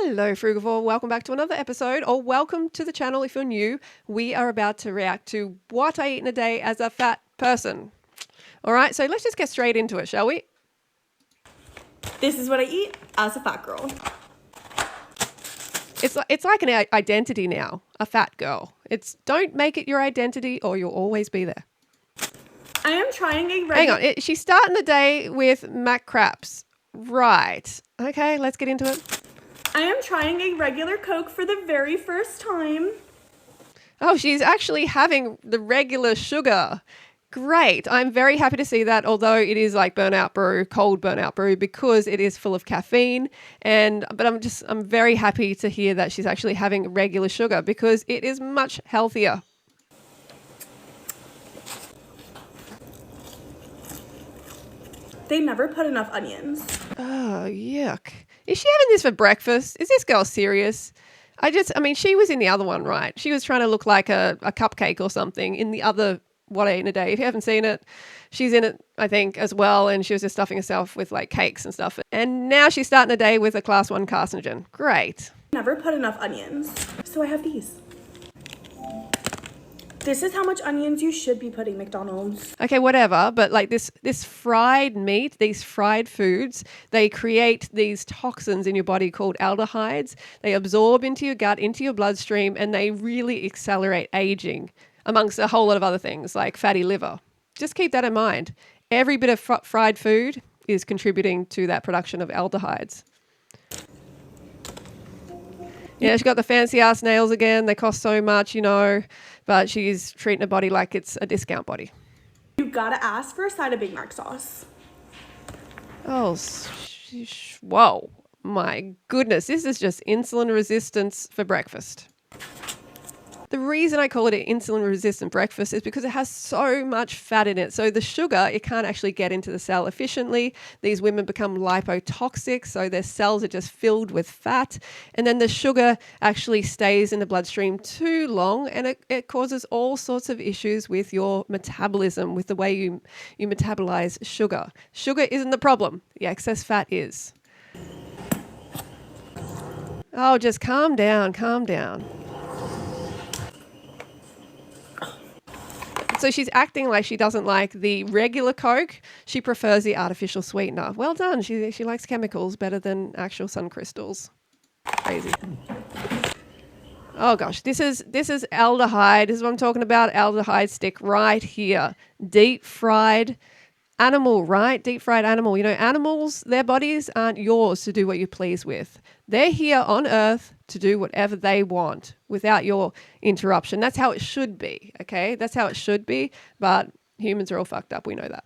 Hello, Frugivore. Welcome back to another episode, or welcome to the channel if you're new. We are about to react to what I eat in a day as a fat person. All right, so let's just get straight into it, shall we? This is what I eat as a fat girl. It's like an identity now, a fat girl. Don't make it your identity or you'll always be there. I am trying a Hang on, she's starting the day with mac craps. Right. Okay, let's get into it. I am trying a regular Coke for the very first time. Oh, she's actually having the regular sugar. Great. I'm very happy to see that, although it is like burnout brew, cold burnout brew, because it is full of caffeine. But I'm very happy to hear that she's actually having regular sugar because it is much healthier. They never put enough onions. Oh, yuck. Is she having this for breakfast? Is this girl serious? She was in the other one, right? She was trying to look like a cupcake or something in the other What I Eat in a Day. If you haven't seen it, she's in it, I think, as well. And she was just stuffing herself with like cakes and stuff. And now she's starting the day with a class 1 carcinogen. Great. Never put enough onions. So I have these. This is how much onions you should be putting, McDonald's. Okay, whatever. But like this fried meat, these fried foods, they create these toxins in your body called aldehydes. They absorb into your gut, into your bloodstream, and they really accelerate aging, amongst a whole lot of other things like fatty liver. Just keep that in mind. Every bit of fried food is contributing to that production of aldehydes. Yeah, she's got the fancy ass nails again. They cost so much, but she's treating her body like it's a discount body. You gotta ask for a side of Big Mac sauce. Oh, whoa. My goodness. This is just insulin resistance for breakfast. The reason I call it an insulin-resistant breakfast is because it has so much fat in it. So the sugar, it can't actually get into the cell efficiently. These women become lipotoxic, so their cells are just filled with fat. And then the sugar actually stays in the bloodstream too long, and it causes all sorts of issues with your metabolism, with the way you metabolize sugar. Sugar isn't the problem. The excess fat is. Oh, just calm down, calm down. So she's acting like she doesn't like the regular Coke. She prefers the artificial sweetener. Well done. She likes chemicals better than actual sun crystals. Crazy. Oh gosh, this is aldehyde. This is what I'm talking about. Aldehyde stick right here. Deep fried animal, right? Deep fried animal. Animals, their bodies aren't yours to do what you please with. They're here on Earth to do whatever they want without your interruption. That's how it should be, okay? That's how it should be, but humans are all fucked up. We know that.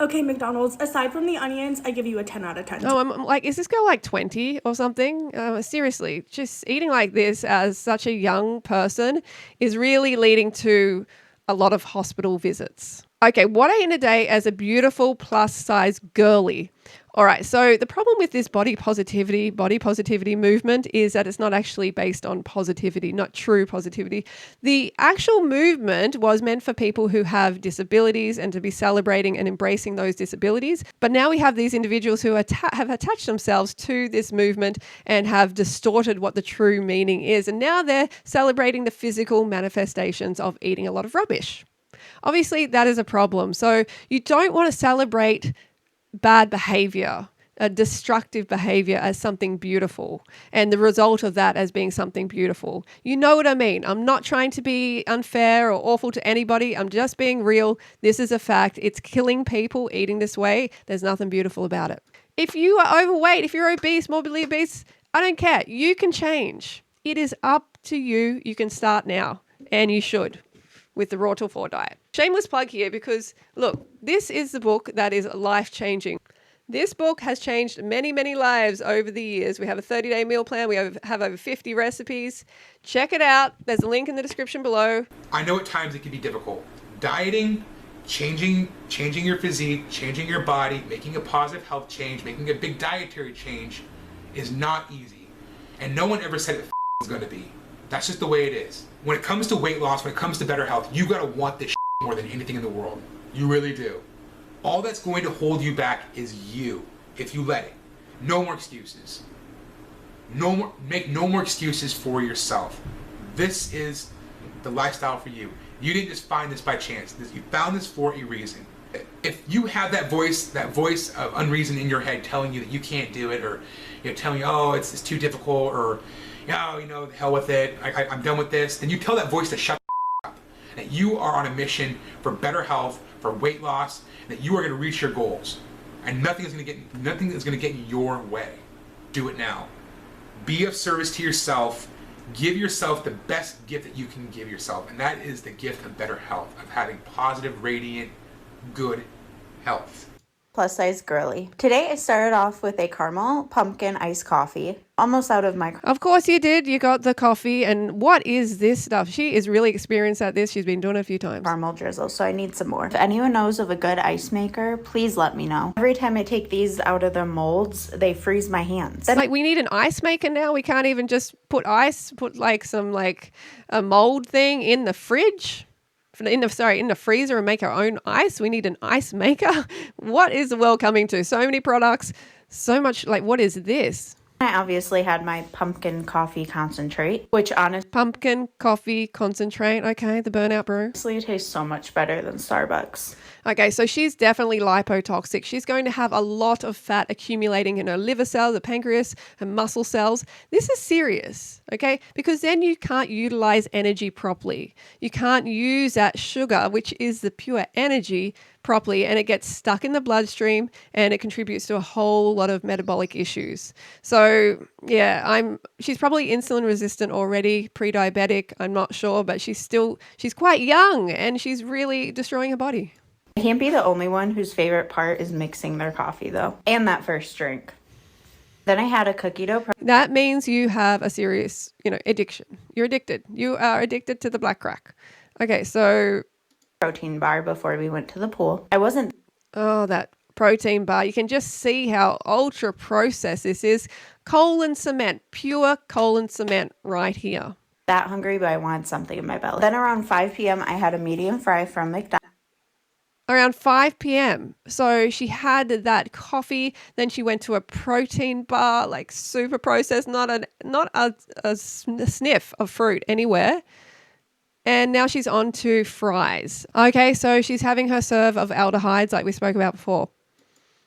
Okay, McDonald's, aside from the onions, I give you a 10 out of 10. No, I'm like, is this girl like 20 or something? Seriously, just eating like this as such a young person is really leading to a lot of hospital visits. Okay, what I eat in a day as a beautiful plus size girly. All right, so the problem with this body positivity movement is that it's not actually based on positivity, not true positivity. The actual movement was meant for people who have disabilities and to be celebrating and embracing those disabilities. But now we have these individuals who have attached themselves to this movement and have distorted what the true meaning is. And now they're celebrating the physical manifestations of eating a lot of rubbish. Obviously, that is a problem. So you don't want to celebrate bad behavior, a destructive behavior as something beautiful, and the result of that as being something beautiful. You know what I mean? I'm not trying to be unfair or awful to anybody. I'm just being real. This is a fact. It's killing people eating this way. There's nothing beautiful about it. If you are overweight, if you're obese, morbidly obese, I don't care. You can change. It is up to you. You can start now, and you should, with the Raw Till 4 diet. Shameless plug here because, look, this is the book that is life-changing. This book has changed many, many lives over the years. We have a 30-day meal plan. We have over 50 recipes. Check it out. There's a link in the description below. I know at times it can be difficult. Dieting, changing your physique, changing your body, making a positive health change, making a big dietary change is not easy. And no one ever said it was going to be. That's just the way it is. When it comes to weight loss, when it comes to better health, you gotta want this more than anything in the world. You really do. All that's going to hold you back is you. if you let it. No more excuses. Make no more excuses for yourself. This is the lifestyle for you. You didn't just find this by chance. You found this for a reason. If you have that voice of unreason in your head telling you that you can't do it, or telling you, oh, it's too difficult, or the hell with it, I'm done with this, then you tell that voice to shut up. That you are on a mission for better health, for weight loss, that you are going to reach your goals, and nothing is going to get in your way. Do it now. Be of service to yourself. Give yourself the best gift that you can give yourself, and that is the gift of better health, of having positive, radiant, good health. Plus size girly. Today I started off with a caramel pumpkin iced coffee. Almost out of my Of course you did. You got the coffee. And what is this stuff? She is really experienced at this. She's been doing it a few times. caramel drizzle, so I need some more. If anyone knows of a good ice maker, please let me know. Every time I take these out of their molds, they freeze my hands. Then Like we need an ice maker now. We can't even just put a mold thing in the fridge. In the freezer and make our own ice. We need an ice maker. What is the world coming to? So many products, so much. What is this? I obviously had my pumpkin coffee concentrate, which honestly Pumpkin coffee concentrate. Okay, the burnout brew. tastes so much better than Starbucks. Okay, so she's definitely lipotoxic. She's going to have a lot of fat accumulating in her liver cells, the pancreas, and muscle cells. This is serious, okay? Because then you can't utilize energy properly. You can't use that sugar, which is the pure energy, properly, and it gets stuck in the bloodstream and it contributes to a whole lot of metabolic issues. So, yeah, she's probably insulin resistant already, pre-diabetic, I'm not sure, but she's quite young and she's really destroying her body. I can't be the only one whose favorite part is mixing their coffee, though, and that first drink. Then I had a cookie dough. That means you have a serious, addiction. You're addicted. You are addicted to the black crack. Okay, so Protein bar before we went to the pool. I wasn't that protein bar. You can just see how ultra processed this is. Coal and cement, pure coal and cement right here. that hungry, but I wanted something in my belly. Then around 5 p.m., I had a medium fry from McDonald's. Around 5 p.m. So she had that coffee. Then she went to a protein bar, like super processed, not a sniff of fruit anywhere. And now she's on to fries. Okay, so she's having her serve of aldehydes like we spoke about before.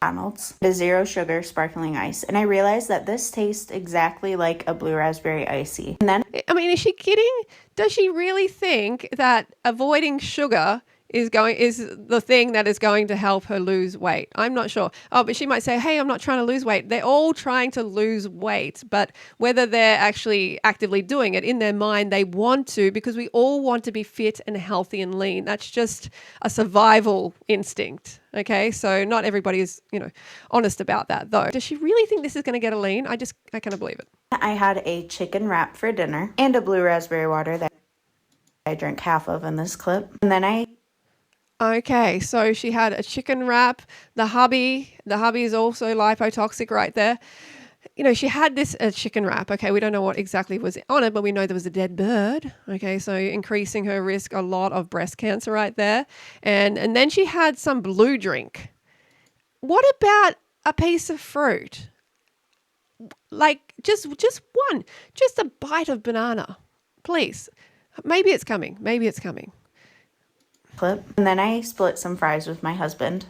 The zero sugar sparkling ice. And I realized that this tastes exactly like a blue raspberry icy. And then Is she kidding? Does she really think that avoiding sugar is the thing that is going to help her lose weight? I'm not sure. Oh, but she might say, hey, I'm not trying to lose weight. They're all trying to lose weight, but whether they're actually actively doing it in their mind, they want to, because we all want to be fit and healthy and lean. That's just a survival instinct. Okay. So not everybody is, honest about that though. Does she really think this is going to get her lean? I can't believe it. I had a chicken wrap for dinner and a blue raspberry water that I drank half of in this clip. And then Okay, so she had a chicken wrap. The hubby is also lipotoxic right there. She had this chicken wrap. Okay, we don't know what exactly was on it, but we know there was a dead bird. Okay, so increasing her risk a lot of breast cancer right there. And then she had some blue drink. What about a piece of fruit? Like just one, just a bite of banana, please. Maybe it's coming. clip. And then I split some fries with my husband.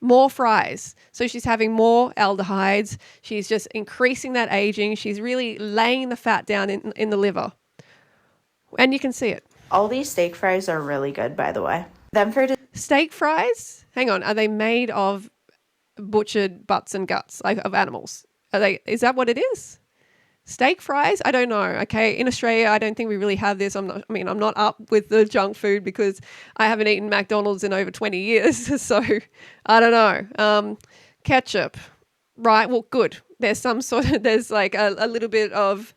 More fries. So she's having more aldehydes. She's just increasing that aging. She's really laying the fat down in the liver. And you can see it. All these steak fries are really good, by the way. Steak fries? Hang on. Are they made of butchered butts and guts, like of animals? Is that what it is? Steak fries? I don't know. Okay. In Australia, I don't think we really have this. I'm not up with the junk food because I haven't eaten McDonald's in over 20 years. So I don't know. Ketchup. Right. Well, good. There's like a little bit of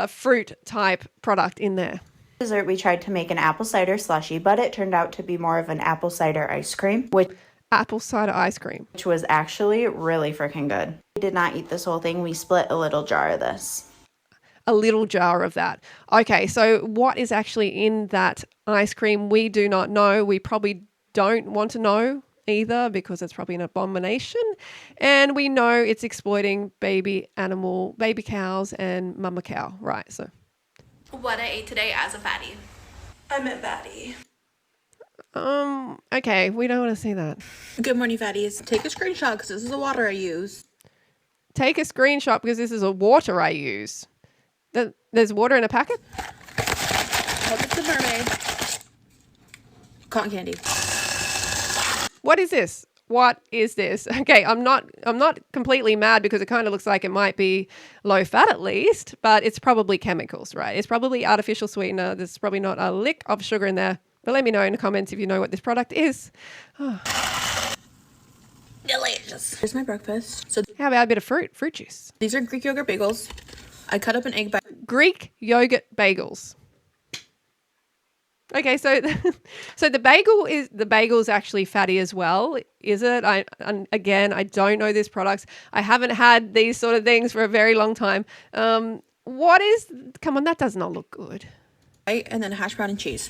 fruit type product in there. Dessert, we tried to make an apple cider slushy, but it turned out to be more of an apple cider ice cream, Apple cider ice cream. which was actually really freaking good. We did not eat this whole thing. We split a little jar of this. A little jar of that. Okay, so what is actually in that ice cream? We do not know. We probably don't want to know either because it's probably an abomination. And we know it's exploiting baby cows and mama cow, right? So What I ate today as a fatty. I meant fatty. okay, we don't want to see that. Good morning, fatties. Take a screenshot because this is the water I use. Take a screenshot because this is a water I use. There's water in a packet? Hope it's a mermaid. Cotton candy. What is this? What is this? Okay, I'm not completely mad because it kind of looks like it might be low fat at least, but it's probably chemicals, right? It's probably artificial sweetener. There's probably not a lick of sugar in there. But let me know in the comments if you know what this product is. Delicious. Here's my breakfast. So How about a bit of fruit juice? these are Greek yogurt bagels. I cut up an egg by Greek yogurt bagels. Okay, so the bagel's actually fatty as well, is it? Again, I don't know this product. I haven't had these sort of things for a very long time. Come on, that does not look good. and then hash brown and cheese.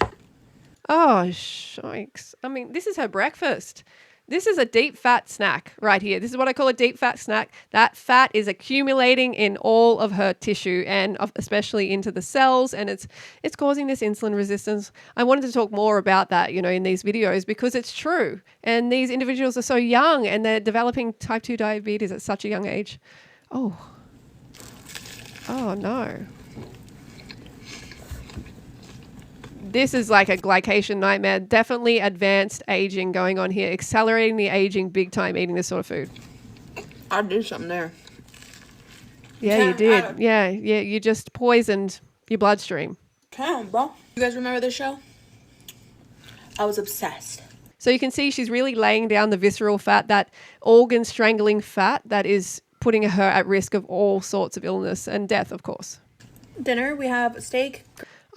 Oh, shikes. I mean, this is her breakfast. This is a deep fat snack right here. This is what I call a deep fat snack. That fat is accumulating in all of her tissue and especially into the cells, and it's causing this insulin resistance. I wanted to talk more about that, in these videos because it's true. And these individuals are so young and they're developing type 2 diabetes at such a young age. Oh no. This is like a glycation nightmare. Definitely advanced aging going on here. Accelerating the aging big time eating this sort of food. I did something there. Yeah, you did. Yeah, you just poisoned your bloodstream. Damn, bro. You guys remember this show? I was obsessed. So you can see she's really laying down the visceral fat, that organ strangling fat that is putting her at risk of all sorts of illness and death, of course. Dinner, we have steak.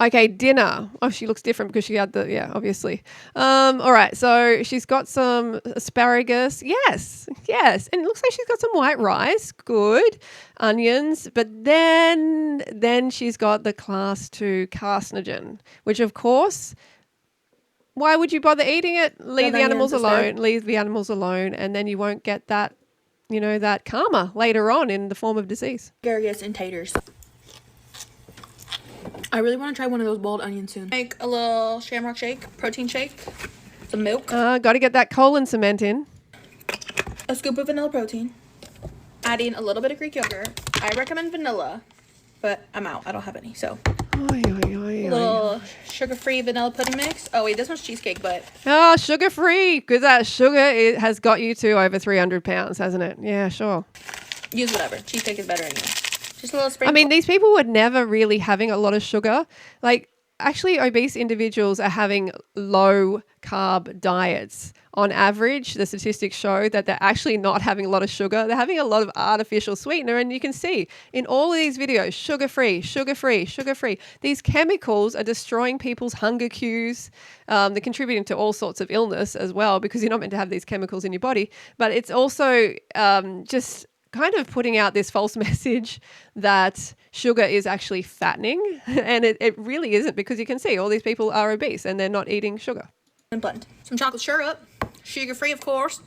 Okay, dinner. Oh, she looks different because she had obviously. All right, so she's got some asparagus. Yes. And it looks like she's got some white rice. Good. Onions. But then she's got the class 2 carcinogen, which of course, why would you bother eating it? Leave the animals alone. Leave the animals alone, and then you won't get that, that karma later on in the form of disease. Asparagus and taters. I really want to try one of those boiled onions soon. Make a little shamrock shake, protein shake, some milk, Got to get that colon cement in. a scoop of vanilla protein, adding a little bit of Greek yogurt. I recommend vanilla, but I'm out. I don't have any, so. A little sugar-free vanilla pudding mix. Oh, wait, this one's cheesecake, but. Oh, sugar-free, because that sugar has got you to over 300 pounds, hasn't it? Yeah, sure. Use whatever. Cheesecake is better anyway. Just a little sprinkle. I mean, these people were never really having a lot of sugar. Like, actually, obese individuals are having low-carb diets. On average, the statistics show that they're actually not having a lot of sugar. They're having a lot of artificial sweetener. And you can see in all of these videos, sugar-free, sugar-free, sugar-free. These chemicals are destroying people's hunger cues. They're contributing to all sorts of illness as well because you're not meant to have these chemicals in your body. But it's also just kind of putting out this false message that sugar is actually fattening. And it really isn't, because you can see all these people are obese and they're not eating sugar. And blend. Some chocolate syrup. Sugar-free, of course.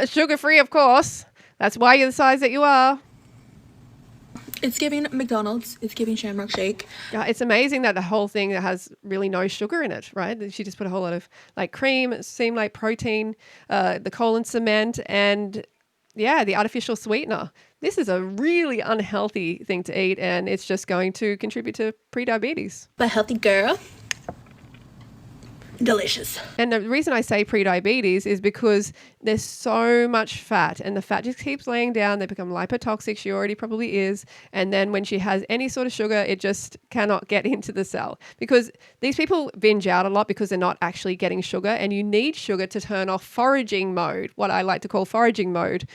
Sugar-free, of course. That's why you're the size that you are. It's giving McDonald's. It's giving Shamrock Shake. Yeah, it's amazing that the whole thing has really no sugar in it, right? She just put a whole lot of like cream, it seemed like protein, the colon cement, and yeah, the artificial sweetener. This is a really unhealthy thing to eat, and it's just going to contribute to prediabetes. But healthy girl. Delicious. And the reason I say prediabetes is because there's so much fat, and the fat just keeps laying down. They become lipotoxic. She already probably is. And then when she has any sort of sugar, it just cannot get into the cell, because these people binge out a lot because they're not actually getting sugar, and you need sugar to turn off foraging mode, what I like to call foraging mode.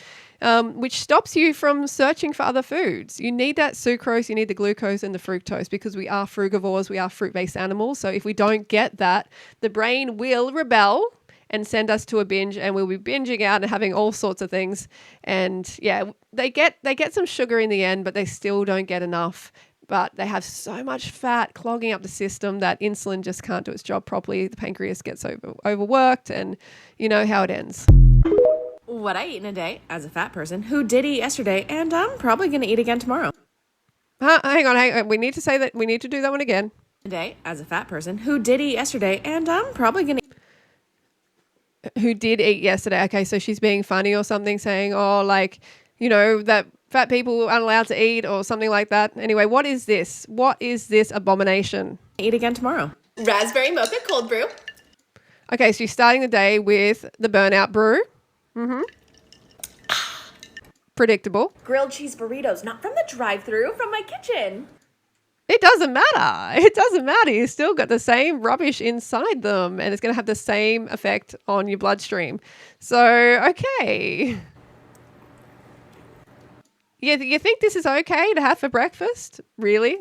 Which stops you from searching for other foods. You need that sucrose, you need the glucose and the fructose, because we are frugivores, we are fruit-based animals. So if we don't get that, the brain will rebel and send us to a binge, and we'll be binging out and having all sorts of things. And yeah, they get some sugar in the end, but they still don't get enough. but they have so much fat clogging up the system that insulin just can't do its job properly. The pancreas gets overworked, and you know how it ends. What I eat in a day as a fat person who did eat yesterday, and I'm probably going to eat again tomorrow. Hang on. We need to say that. We need to do that one again. A day as a fat person who did eat yesterday, and I'm probably going to Who did eat yesterday. Okay, so she's being funny or something, saying, oh, like, you know, that fat people aren't allowed to eat or something like that. Anyway, what is this? What is this abomination? eat again tomorrow. Raspberry mocha cold brew. Okay, so you're starting the day with the burnout brew. Predictable. Grilled cheese burritos, not from the drive-thru, from my kitchen. It doesn't matter. It doesn't matter. You still got the same rubbish inside them, and it's going to have the same effect on your bloodstream. So, okay. Yeah, you think this is okay to have for breakfast? Really?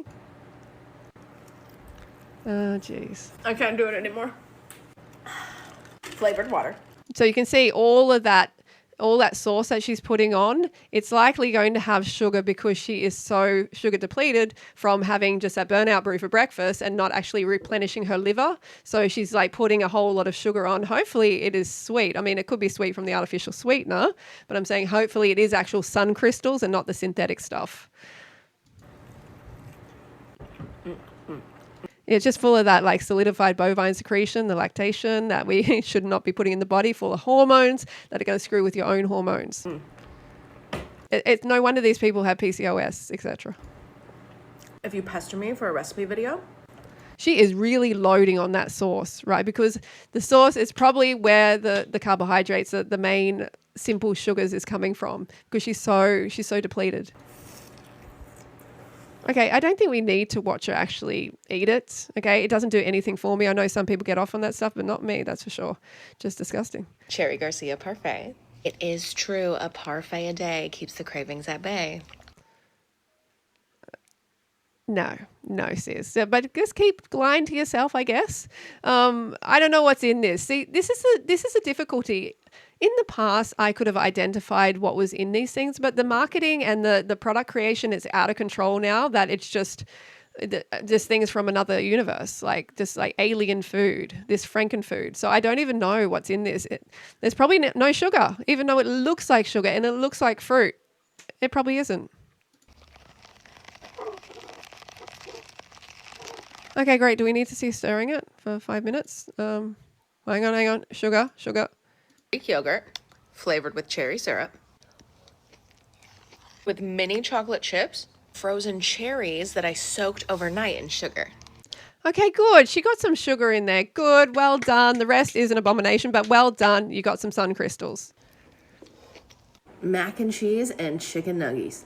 Oh, jeez. I can't do it anymore. Flavored water. So you can see all that sauce that she's putting on, it's likely going to have sugar because she is so sugar depleted from having just that burnout brew for breakfast and not actually replenishing her liver. So she's like putting a whole lot of sugar on. Hopefully it is sweet. I mean, it could be sweet from the artificial sweetener, but I'm saying hopefully it is actual sun crystals and not the synthetic stuff. It's just full of that like solidified bovine secretion, the lactation that we should not be putting in the body, full of hormones that are going to screw with your own hormones. It's no wonder these people have PCOS, etc. If you pester me for a recipe video, She is really loading on that sauce, right? Because the sauce is probably where the carbohydrates, the main simple sugars is coming from, because she's so depleted. Okay, I don't think we need to watch her actually eat it. Okay, it doesn't do anything for me. I know some people get off on that stuff, but not me, that's for sure. Just disgusting. Cherry Garcia parfait. It is true, a parfait a day keeps the cravings at bay. No, sis. But just keep lying to yourself, I guess. I don't know what's in this. See, this is a difficulty. In the past, I could have identified what was in these things, but the marketing and the product creation is out of control now, that it's just things from another universe, like just like alien food, this frankenfood. So I don't even know what's in this. There's probably no sugar, even though it looks like sugar and it looks like fruit. It probably isn't. Okay, great. Do we need to see stirring it for 5 minutes? Hang on. Sugar. Greek yogurt flavored with cherry syrup with mini chocolate chips, frozen cherries that I soaked overnight in sugar. Okay, good. She got some sugar in there. Good. Well done. The rest is an abomination, but well done. You got some sun crystals. mac and cheese and chicken nuggets.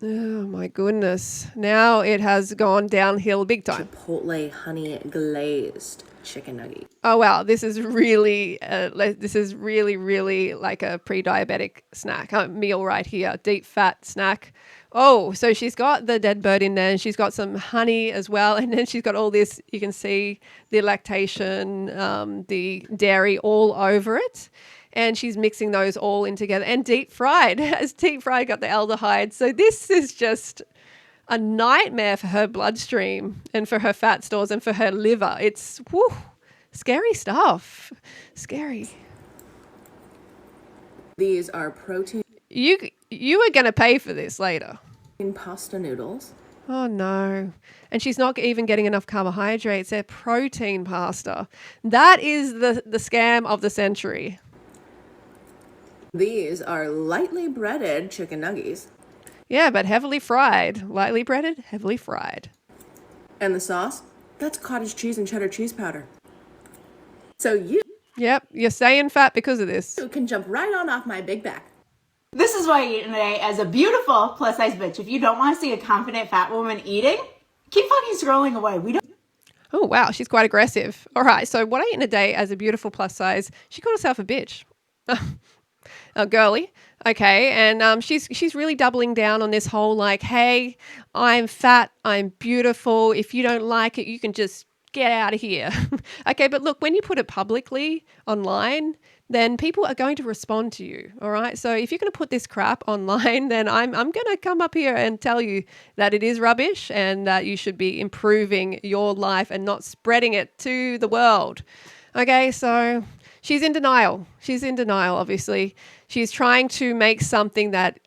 Oh, my goodness. Now it has gone downhill big time. Chipotle honey glazed chicken nugget. Oh, wow. This is really like a pre-diabetic snack, meal right here. Deep fat snack. Oh, so she's got the dead bird in there, and she's got some honey as well. And then she's got all this, you can see the lactation, the dairy all over it. And she's mixing those all in together. And deep fried. Has deep fried got the aldehyde. So this is just a nightmare for her bloodstream and for her fat stores and for her liver. It's scary stuff. Scary. These are protein You are going to pay for this later. pasta noodles. Oh, no. And she's not even getting enough carbohydrates. They're protein pasta. That is the scam of the century. These are lightly breaded chicken nuggets. Yeah, but heavily fried. Lightly breaded, heavily fried. And the sauce? That's cottage cheese and cheddar cheese powder. So you Yep, you're staying fat because of this. can jump right on off my big back. This is what I eat today as a beautiful plus size bitch. If you don't want to see a confident fat woman eating, keep fucking scrolling away. We don't. Oh, wow, she's quite aggressive. All right, so what I eat in a day as a beautiful plus size, she called herself a bitch. Girly. Okay, and she's really doubling down on this whole like, hey, I'm fat, I'm beautiful. If you don't like it, you can just get out of here. Okay, but look, when you put it publicly online, then people are going to respond to you. All right. So if you're going to put this crap online, then I'm going to come up here and tell you that it is rubbish and that you should be improving your life and not spreading it to the world. Okay. So she's in denial. She's in denial, obviously. She's trying to make something that,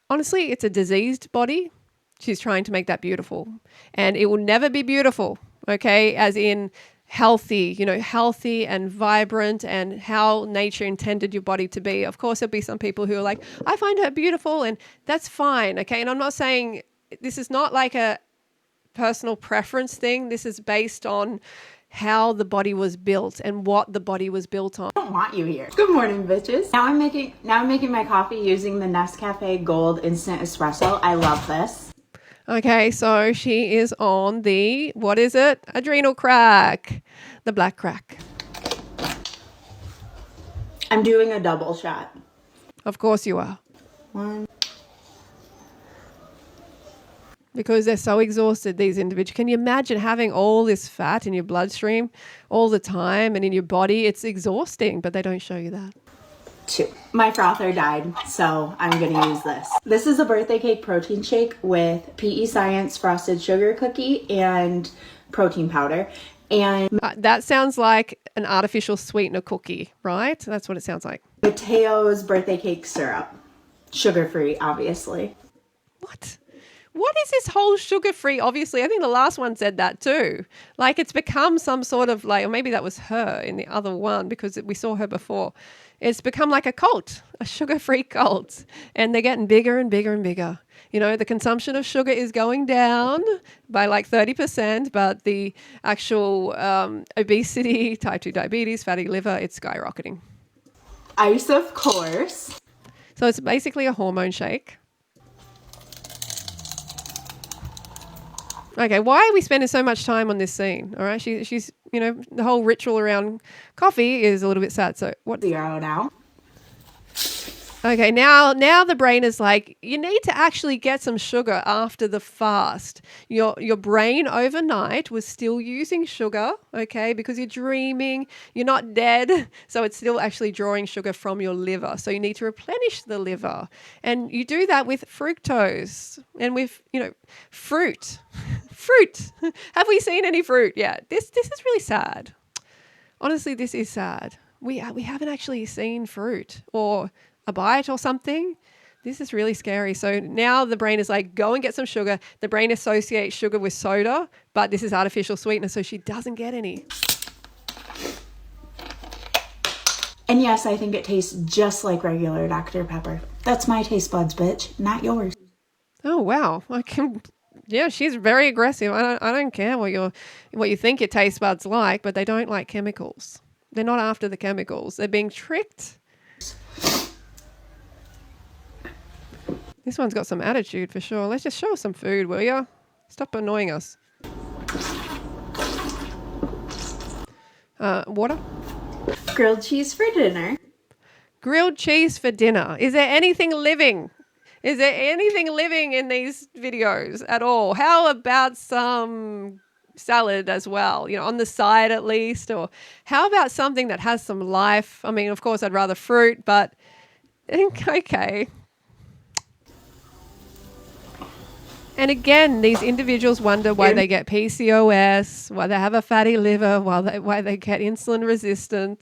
honestly, it's a diseased body. She's trying to make that beautiful. And it will never be beautiful, okay, as in healthy, healthy and vibrant and how nature intended your body to be. Of course, there'll be some people who are like, I find her beautiful, and that's fine, okay? And I'm not saying this is not like a personal preference thing. This is based on how the body was built and what the body was built on. I don't want you here. Good morning, bitches. Now I'm making my coffee using the Nescafe Gold Instant Espresso. I love this. Okay, so she is on the, what is it? Adrenal crack, the black crack. I'm doing a double shot. Of course you are. One. Because they're so exhausted, these individuals. Can you imagine having all this fat in your bloodstream all the time and in your body? It's exhausting, but they don't show you that. 2. My frother died, so I'm going to use this. This is a birthday cake protein shake with PE Science frosted sugar cookie and protein powder. And that sounds like an artificial sweetener cookie, right? That's what it sounds like. Mateo's birthday cake syrup. Sugar-free, obviously. What? What is this whole sugar-free? Obviously, I think the last one said that too. Like it's become some sort of like, or maybe that was her in the other one because we saw her before. It's become like a cult, a sugar-free cult. And they're getting bigger and bigger and bigger. The consumption of sugar is going down by like 30%, but the actual obesity, type 2 diabetes, fatty liver, it's skyrocketing. Ice, of course. So it's basically a hormone shake. Okay, why are we spending so much time on this scene? All right, she's the whole ritual around coffee is a little bit sad. So what? 0 now. Okay, now the brain is like, you need to actually get some sugar after the fast. Your brain overnight was still using sugar, okay, because you're dreaming, you're not dead, so it's still actually drawing sugar from your liver. So you need to replenish the liver. And you do that with fructose and with, fruit. Fruit. Have we seen any fruit yet? This is really sad. Honestly, this is sad. We haven't actually seen fruit or a bite or something. This is really scary. So now the brain is like, go and get some sugar. The brain associates sugar with soda, but this is artificial sweetener, so she doesn't get any. And yes, I think it tastes just like regular Dr. Pepper. That's my taste buds, bitch, not yours. Oh, wow. Yeah, she's very aggressive. I don't care what you think your taste buds like, but they don't like chemicals. They're not after the chemicals. They're being tricked. This one's got some attitude for sure. Let's just show us some food, will ya? Stop annoying us. Water? Grilled cheese for dinner. Grilled cheese for dinner. Is there anything living? Is there anything living in these videos at all? How about some salad as well, on the side at least? Or how about something that has some life? I mean, of course, I'd rather fruit, but okay. And again, these individuals wonder why they get PCOS, why they have a fatty liver, why they get insulin resistant,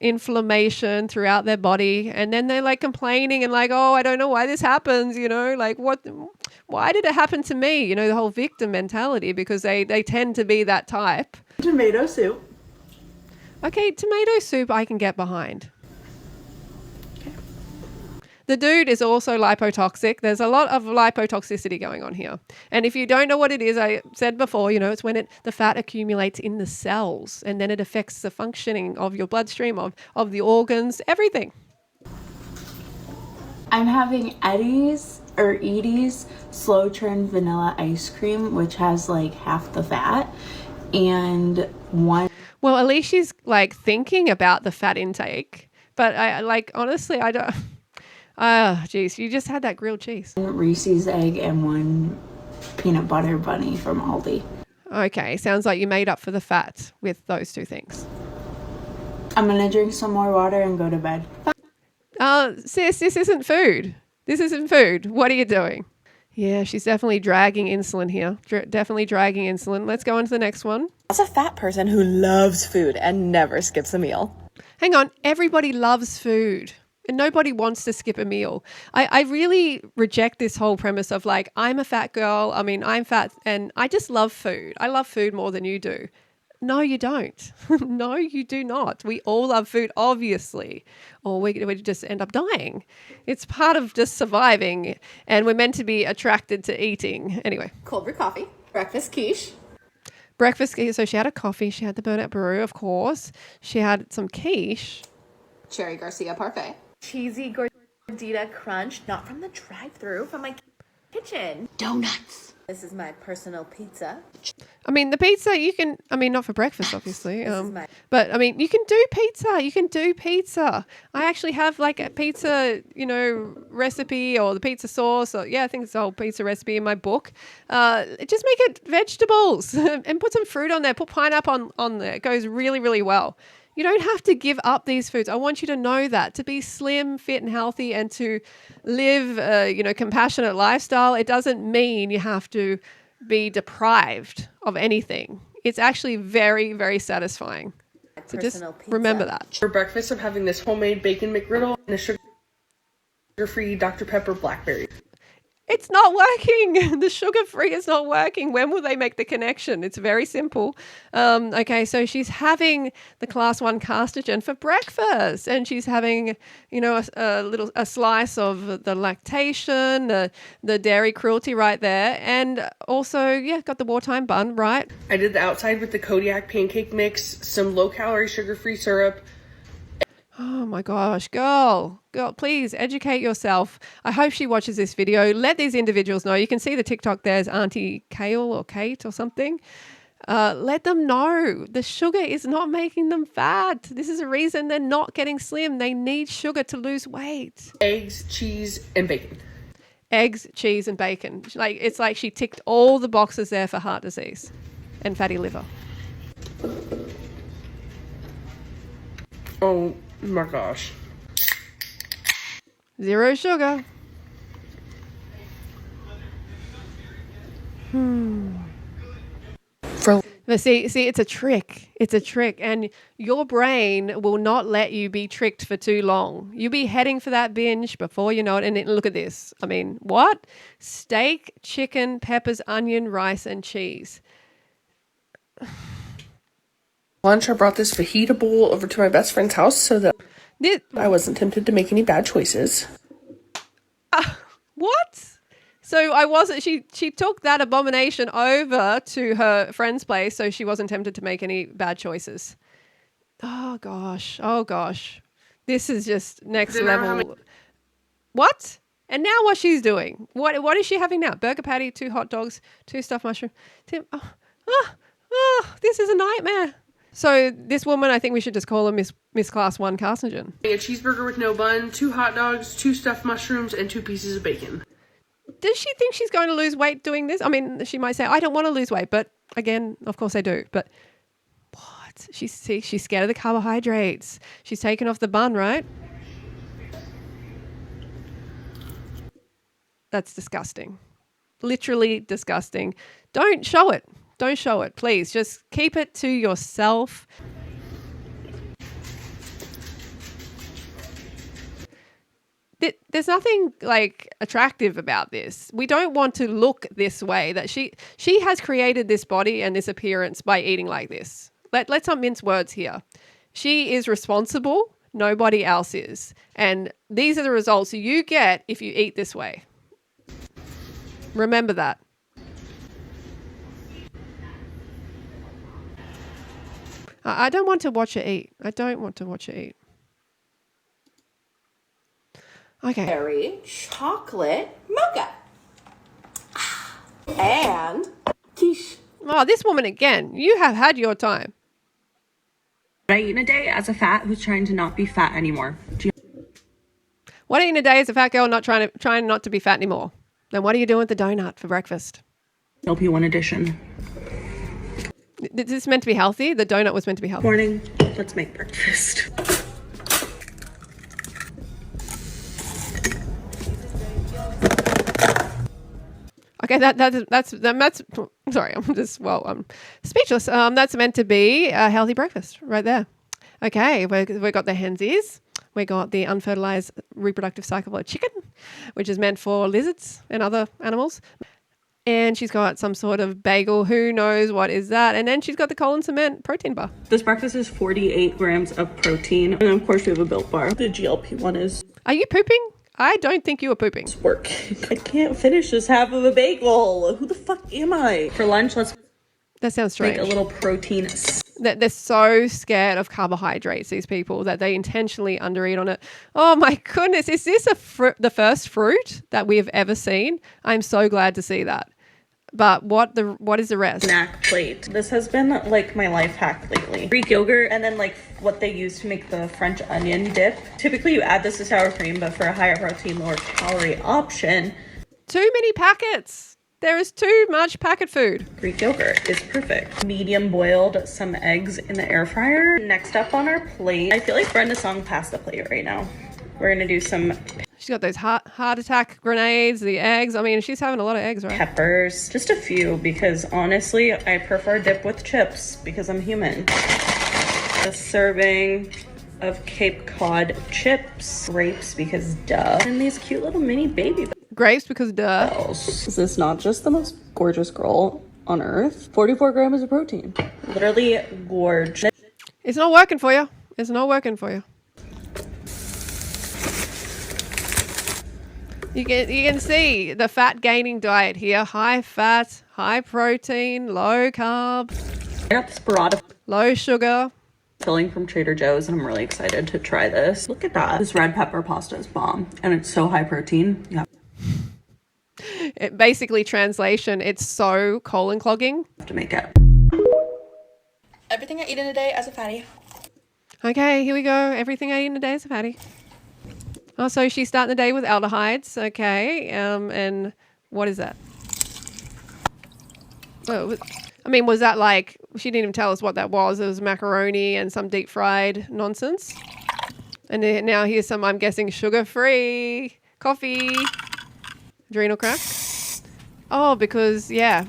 inflammation throughout their body. And then they're like complaining and like, oh, I don't know why this happens, like why did it happen to me? The whole victim mentality, because they tend to be that type. Tomato soup. Okay, tomato soup I can get behind. The dude is also lipotoxic. There's a lot of lipotoxicity going on here. And if you don't know what it is, I said before, it's when the fat accumulates in the cells and then it affects the functioning of your bloodstream, of the organs, everything. I'm having Edie's slow churn vanilla ice cream, which has like half the fat, and one. Well, at least she's like thinking about the fat intake. But honestly, I don't. Geez, you just had that grilled cheese. Reese's egg and one peanut butter bunny from Aldi. Okay, sounds like you made up for the fat with those two things. I'm gonna drink some more water and go to bed. Sis, this isn't food. This isn't food. What are you doing? Yeah, she's definitely dragging insulin here. Definitely dragging insulin. Let's go on to the next one. As a fat person who loves food and never skips a meal. Hang on. Everybody loves food and nobody wants to skip a meal. I really reject this whole premise of like, I'm a fat girl. I mean, I'm fat and I just love food. I love food more than you do. No, you don't. No, you do not. We all love food, obviously, or we just end up dying. It's part of just surviving, and we're meant to be attracted to eating. Anyway. Cold brew coffee, breakfast quiche. Breakfast, so she had a coffee. She had the burnout brew, of course. She had some quiche. Cherry Garcia parfait. Cheesy gordita crunch, not from the drive-thru, from my kitchen. Donuts. This is my personal pizza. I mean, the pizza you can, I mean, not for breakfast, obviously. But I mean, you can do pizza. You can do pizza. I actually have like a pizza, recipe or the pizza sauce. Or, yeah, I think it's the whole pizza recipe in my book. Just make it vegetables and put some fruit on there. Put pineapple on there. It goes really, really well. You don't have to give up these foods. I want you to know that. To be slim, fit, and healthy and to live a, compassionate lifestyle, it doesn't mean you have to be deprived of anything. It's actually very, very satisfying. So just remember that. For breakfast, I'm having this homemade bacon McGriddle and a sugar-free Dr. Pepper blackberry. It's not working. The sugar-free is not working. When will they make the connection? It's very simple. Okay, so she's having the class 1 carcinogen for breakfast, and she's having, a slice of the lactation, the dairy cruelty right there, and also, got the wartime bun, right? I did the outside with the Kodiak pancake mix, some low-calorie sugar-free syrup. Oh my gosh, girl, please educate yourself. I hope she watches this video. Let these individuals know. You can see the TikTok there's Auntie Kale or Kate or something. Let them know the sugar is not making them fat. This is a reason they're not getting slim. They need sugar to lose weight. Eggs, cheese, and bacon. Eggs, cheese, and bacon. It's like she ticked all the boxes there for heart disease and fatty liver. Oh my gosh. 0 sugar. But see, it's a trick. It's a trick. And your brain will not let you be tricked for too long. You'll be heading for that binge before you know it. And look at this. I mean, what? Steak, chicken, peppers, onion, rice, and cheese. Lunch, I brought this fajita bowl over to my best friend's house so that I wasn't tempted to make any bad choices. What? So I wasn't, she took that abomination over to her friend's place so she wasn't tempted to make any bad choices. Oh gosh. This is just next level. What? And now what she's doing? What is she having now? Burger patty, 2 hot dogs, 2 stuffed mushroom. This is a nightmare. So this woman, I think we should just call her Miss Class 1 carcinogen. A cheeseburger with no bun, 2 hot dogs, 2 stuffed mushrooms, and 2 pieces of bacon. Does she think she's going to lose weight doing this? I mean, she might say, I don't want to lose weight, but again, of course I do. But what? She's scared of the carbohydrates. She's taken off the bun, right? That's disgusting. Literally disgusting. Don't show it. Don't show it, please. Just keep it to yourself. There's nothing like attractive about this. We don't want to look this way. That she has created this body and this appearance by eating like this. Let's not mince words here. She is responsible. Nobody else is. And these are the results you get if you eat this way. Remember that. I don't want to watch her eat. I don't want to watch her eat. Okay. Cherry chocolate mocha. And quiche. Oh, this woman again. You have had your time. What I eat in a day as a fat who's trying to not be fat anymore. What I eat in a day as a fat girl trying not to be fat anymore? Then what are you doing with the donut for breakfast? LP1 edition. This is meant to be healthy. The donut was meant to be healthy. Morning. Let's make breakfast. Okay, that's sorry, I'm speechless. That's meant to be a healthy breakfast right there. Okay, we got the hensies. We got the unfertilized reproductive cycle of chicken, which is meant for lizards and other animals. And she's got some sort of bagel. Who knows what is that? And then she's got the colon cement protein bar. This breakfast is 48 grams of protein. And of course we have a Built Bar. The GLP-1 is... Are you pooping? I don't think you were pooping. Work. I can't finish this half of a bagel. Who the fuck am I? For lunch, let's... That sounds strange. Make a little protein... They're so scared of carbohydrates, these people, that they intentionally undereat on it. Oh my goodness, is this the first fruit that we have ever seen? I'm so glad to see that. But what is the rest? Snack plate. This has been like my life hack lately. Greek yogurt and then like what they use to make the French onion dip. Typically you add this to sour cream, but for a higher protein, lower calorie option. Too many packets. There is too much packet food. Greek yogurt is perfect. Medium boiled some eggs in the air fryer. Next up on our plate, I feel like Brenda's song pasta plate right now. We're gonna do some... She's got those heart attack grenades, the eggs. I mean, she's having a lot of eggs, right? Peppers, just a few, because honestly, I prefer dip with chips because I'm human. A serving of Cape Cod chips, grapes because duh, and these cute little mini baby grapes because duh. Is this not just the most gorgeous girl on earth? 44 grams of protein, literally gorge. It's not working for you. It's not working for you. You can see the fat gaining diet here. High fat, high protein, low carb. I got this burrata. Low sugar. Filling from Trader Joe's and I'm really excited to try this. Look at that. This red pepper pasta is bomb and it's so high protein. Yeah. It basically translation, it's so colon clogging. Have to make it. Everything I eat in a day as a fatty. Okay, here we go. Everything I eat in a day is a fatty. Oh, so she's starting the day with aldehydes. Okay. And what is that? Oh, I mean, was that like, she didn't even tell us what that was. It was macaroni and some deep fried nonsense. And then now here's some, I'm guessing, sugar-free coffee. Adrenal crack. Oh, because, yeah.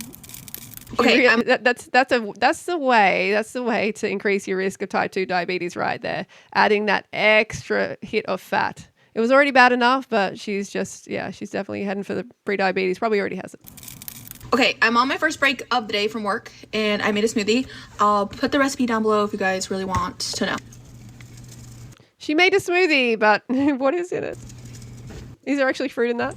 Okay. That's the way to increase your risk of type 2 diabetes right there. Adding that extra hit of fat. It was already bad enough, but she's definitely heading for the pre-diabetes. Probably already has it. Okay, I'm on my first break of the day from work, and I made a smoothie. I'll put the recipe down below if you guys really want to know. She made a smoothie, but what is in it? Is there actually fruit in that?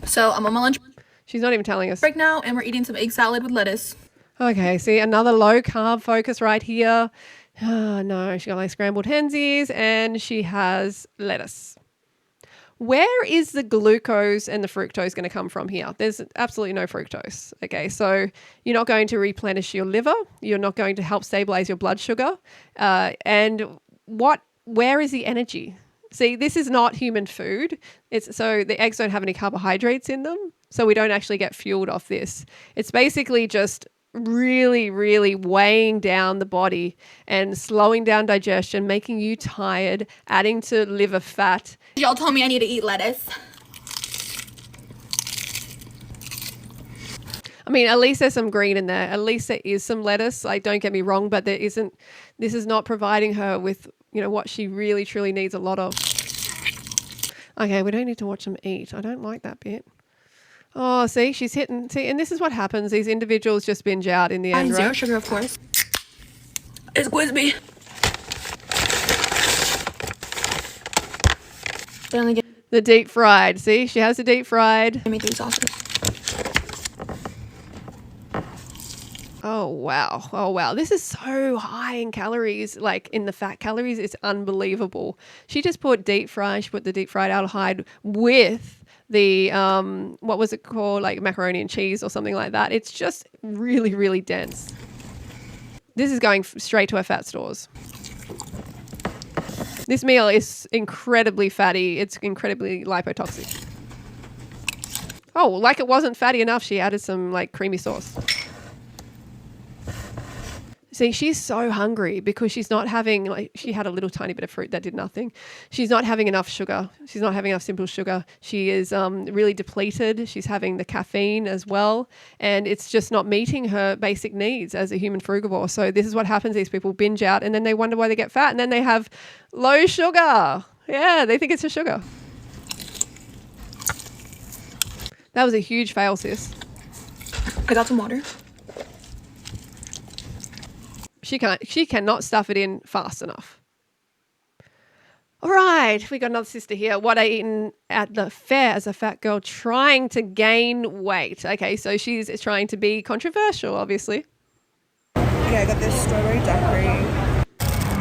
So I'm on my lunch. She's not even telling us. Break now, and we're eating some egg salad with lettuce. Okay, see, another low carb focus right here. Oh, no, she got like scrambled hensies and she has lettuce. Where is the glucose and the fructose going to come from here? There's absolutely no fructose. Okay, so you're not going to replenish your liver. You're not going to help stabilize your blood sugar. Where is the energy? See, this is not human food. So the eggs don't have any carbohydrates in them. So we don't actually get fueled off this. It's basically just really, really weighing down the body and slowing down digestion, making you tired, adding to liver fat. Y'all told me I need to eat lettuce. I mean, at least there's some green in there. At least there is some lettuce. Like, don't get me wrong, but there isn't. This is not providing her with, what she really, truly needs a lot of. Okay, we don't need to watch them eat. I don't like that bit. Oh, see, she's hitting. See, and this is what happens. These individuals just binge out in the end, right? Zero sugar, of course. Excuse me. The deep fried. See, she has the deep fried. Let me do sausage. Oh, wow. Oh, wow. This is so high in calories, like in the fat calories. It's unbelievable. She just put deep fry. She put the deep fried aldehyde with the, what was it called? Like macaroni and cheese or something like that. It's just really, really dense. This is going straight to her fat stores. This meal is incredibly fatty. It's incredibly lipotoxic. Oh, like it wasn't fatty enough. She added some like creamy sauce. See, she's so hungry because she's not having, like, she had a little tiny bit of fruit that did nothing. She's not having enough sugar. She's not having enough simple sugar. She is really depleted. She's having the caffeine as well. And it's just not meeting her basic needs as a human frugivore. So this is what happens. These people binge out and then they wonder why they get fat. And then they have low sugar. Yeah, they think it's the sugar. That was a huge fail, sis. I got some water. She cannot stuff it in fast enough. All right, we got another sister here. What I eaten at the fair as a fat girl trying to gain weight. Okay, so she's trying to be controversial, obviously. Okay, I got this strawberry daiquiri.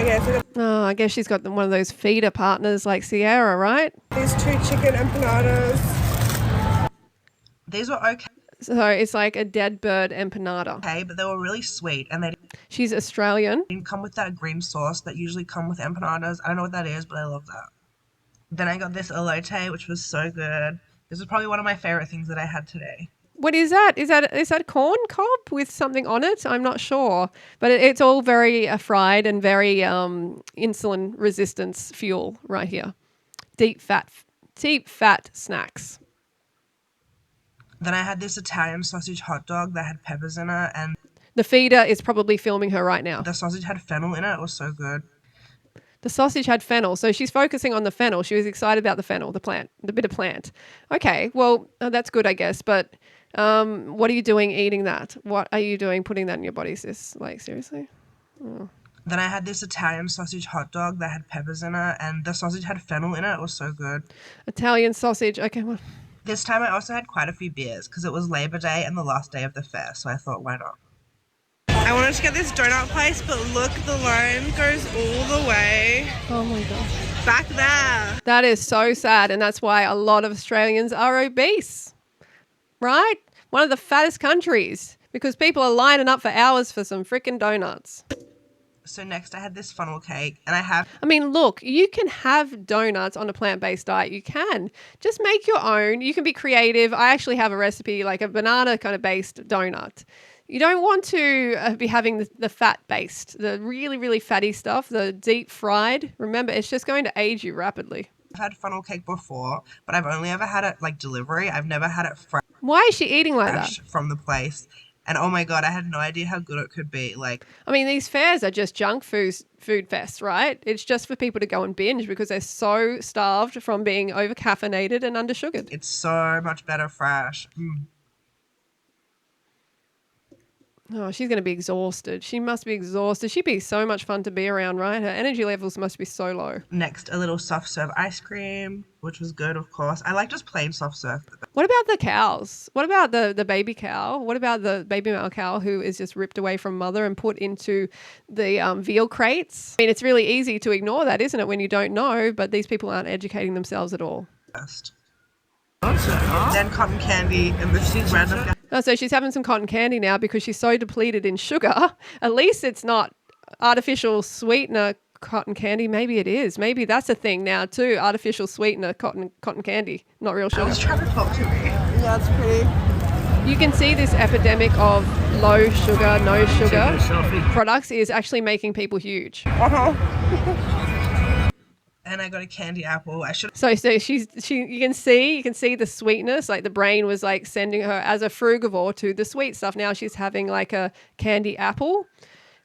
Okay, so I guess she's got one of those feeder partners like Sierra, right? these 2 chicken empanadas. These were okay. So it's like a dead bird empanada. Okay, but they were really sweet, and they She's Australian. didn't come with that green sauce that usually come with empanadas. I don't know what that is, but I love that. Then I got this elote, which was so good. This was probably one of my favorite things that I had today. What is that? Is that corn cob with something on it? I'm not sure, but it's all very fried and very insulin resistance fuel right here. Deep fat snacks. Then I had this Italian sausage hot dog that had peppers in it, and the feeder is probably filming her right now. the sausage had fennel in it. It was so good. The sausage had fennel, so she's focusing on the fennel. She was excited about the fennel, the plant, the bit of plant. Okay, well, that's good, I guess, but what are you doing eating that? What are you doing putting that in your body, sis? Like, seriously? Oh. Then I had this Italian sausage hot dog that had peppers in it, and the sausage had fennel in it. It was so good. Italian sausage. Okay, well. This time I also had quite a few beers because it was Labor Day and the last day of the fair, so I thought, why not? I wanted to get this donut place, but look, the line goes all the way. Oh my gosh. Back there. That is so sad, and that's why a lot of Australians are obese, right? One of the fattest countries, because people are lining up for hours for some freaking donuts. So next I had this funnel cake, and I mean, look, you can have donuts on a plant-based diet. You can. Just make your own. You can be creative. I actually have a recipe, like a banana kind of based donut. You don't want to be having the fat-based, the really, really fatty stuff, the deep fried. Remember, it's just going to age you rapidly. I've had funnel cake before, but I've only ever had it like delivery. I've never had it fresh. Why is she eating like that? From the place. And oh my God, I had no idea how good it could be. Like, I mean, these fairs are just junk food fests, right? It's just for people to go and binge because they're so starved from being over caffeinated and under sugared. It's so much better fresh. Oh, she's going to be exhausted. She must be exhausted. She'd be so much fun to be around, right? Her energy levels must be so low. Next, a little soft serve ice cream, which was good, of course. I like just plain soft serve. What about the cows? What about the baby cow? What about the baby male cow who is just ripped away from mother and put into the veal crates? I mean, it's really easy to ignore that, isn't it, when you don't know, but these people aren't educating themselves at all. Then cotton candy and this random. Oh, so she's having some cotton candy now because she's so depleted in sugar. At least it's not artificial sweetener cotton candy. Maybe it is. Maybe that's a thing now too. Artificial sweetener cotton candy, not real sugar. I was trying to talk to me. Yeah, it's pretty. You can see this epidemic of low sugar, no sugar products is actually making people huge. And I got a candy apple. So you can see the sweetness, like the brain was like sending her as a frugivore to the sweet stuff. Now she's having like a candy apple.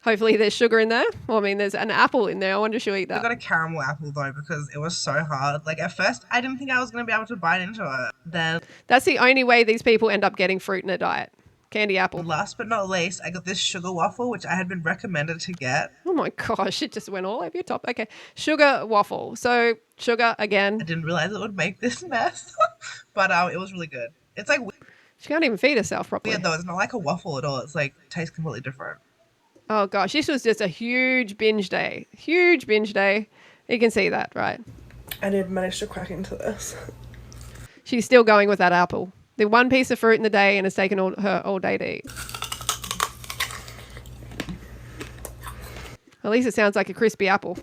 Hopefully there's sugar in there. Well, I mean, there's an apple in there. I wonder if she'll eat that. I got a caramel apple though because it was so hard. Like at first I didn't think I was going to be able to bite into it. Then that's the only way these people end up getting fruit in a diet. Candy apple. Last but not least, I got this sugar waffle, which I had been recommended to get. Oh my gosh, it just went all over your top. Okay, sugar waffle. So sugar again. I didn't realize it would make this mess, but it was really good. It's like she can't even feed herself properly. Yeah, though it's not like a waffle at all. It's like tastes completely different. Oh gosh, this was just a huge binge day. Huge binge day. You can see that, right? I did manage to crack into this. She's still going with that apple. The one piece of fruit in the day and it's taken her all day to eat. At least it sounds like a crispy apple.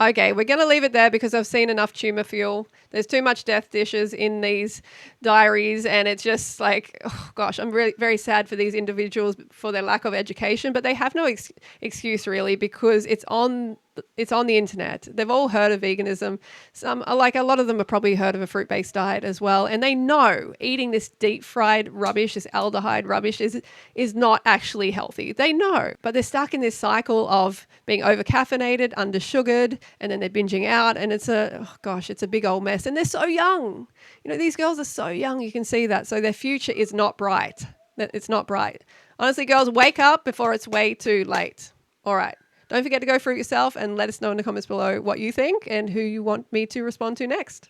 Okay, we're going to leave it there because I've seen enough tumor fuel There's too much death dishes in these diaries, and it's just like, oh gosh, I'm really very sad for these individuals for their lack of education, but they have no excuse really, because it's on the internet. They've all heard of veganism. Some, like a lot of them have probably heard of a fruit-based diet as well, and they know eating this deep-fried rubbish, this aldehyde rubbish, is not actually healthy. They know, but they're stuck in this cycle of being over-caffeinated, under-sugared, and then they're binging out, and it's a big old mess. And they're so young. You know, these girls are so young. You can see that. So their future is not bright. It's not bright. Honestly, girls, wake up before it's way too late. All right. Don't forget to go through it yourself and let us know in the comments below what you think and who you want me to respond to next.